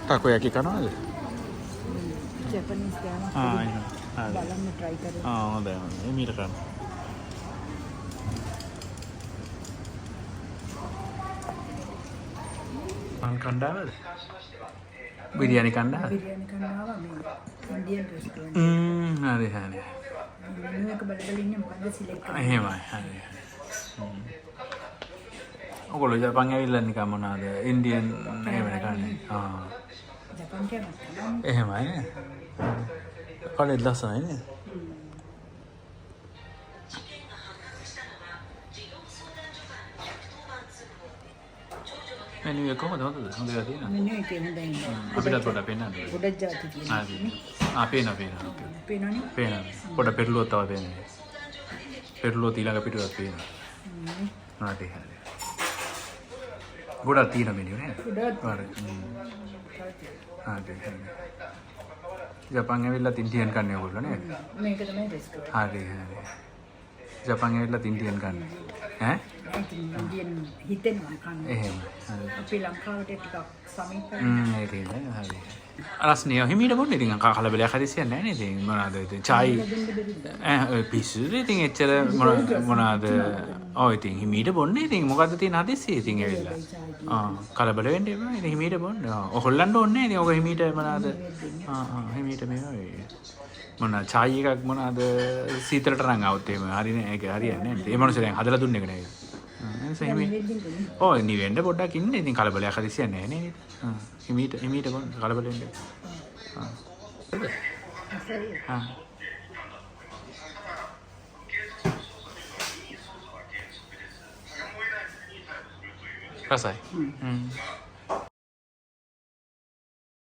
takoyaki කනවද? Japanese ගානක් එහෙනම්. බලන්න try කරමු. හොඳයි හොඳයි. මීට කරන්න. මං කණ්ඩායමද? බිරියානි කණ්ඩායම? බිරියානි කන්නාවා මේ ඉන්දියන් රෙස්ටුරන්ට් හරි හරි. මෙනු එක බලලා ඉන්නේ මොකද්ද සිලෙක්ට් කරන්නේ. එහෙමයි හරි. ඔයගොල්ලෝ ජපාන් ඇවිල්ලා නිකන් මොනවාද? ඉන්දියන් එහෙමනේ කන්නේ. ජපාන් කෑමක් එහෙමයි නේ. කඩේ ලස්සනයි නේ. මෙනු එක කොහොමද හොඳද? හොඳට තියෙනවා. මෙනු එකේ හොඳයි නේද? අපිට පොඩ්ඩක් පෙන්නන්න. ගොඩක් જાති තියෙනවා. හරි. පේනවා. පේනවනේ. පේනවා. පොඩ්ඩක් පෙරළුවක් තව පේන්නේ. පෙරළුව ඊළඟ පිටුවක් පේනවා. හරි හරි. ගොඩක් තියෙන මෙනු නේද? ගොඩක්. හරි. හරි. ජපාන් ඇවිල්ලා ඉන්දියන් කන්නේ ඔයගොල්ලෝ නේද? මේක තමයි රෙස්ටුරන්ට්. හරි හරි. ජපාන් ඇවිල්ලා ඉන්දියන් කන්නේ. ඈ? ඉන්දියන් හිතෙනවා කන්න. එහෙමයි. හරි. අපි ලංකාවට ටිකක් සමීපයි. ඒක නේද? හරි. අරස්නේ හිමීට බොන්නේ ඉතින් කලබලයක් හදිසියක් නැහැ නේද? ඉතින් මොනවාද ඉතින් චායි පිස්සුද ඉතින් එච්චර මොනවාද ඔය ඉතින් හිමීට බොන්නේ ඉතින් මොකද්ද තියෙන හදිස්සිය ඉතින් ඇවිල්ලා කලබල වෙන්න එපා ඉතින් හිමීට බොන්න හොල්ලන්න ඕනේ ඉතින් ඔක හිමීට මොනවාද හිමීට මේ මොනවා චායි එකක් මොනවාද සීතලට නම් આવුත් එහෙම හරිනේ ඒක හරියන්නේ නැහැ ඒ මනුස්සයා දැන් හදලා දුන්නේ නේද ඔය නිවෙන්න පොඩ්ඩක් ඉන්න ඉතින් කලබලයක් හදිසියක් නැහැ නේද හිමීට බොන්න කලබල වෙන්න රසයි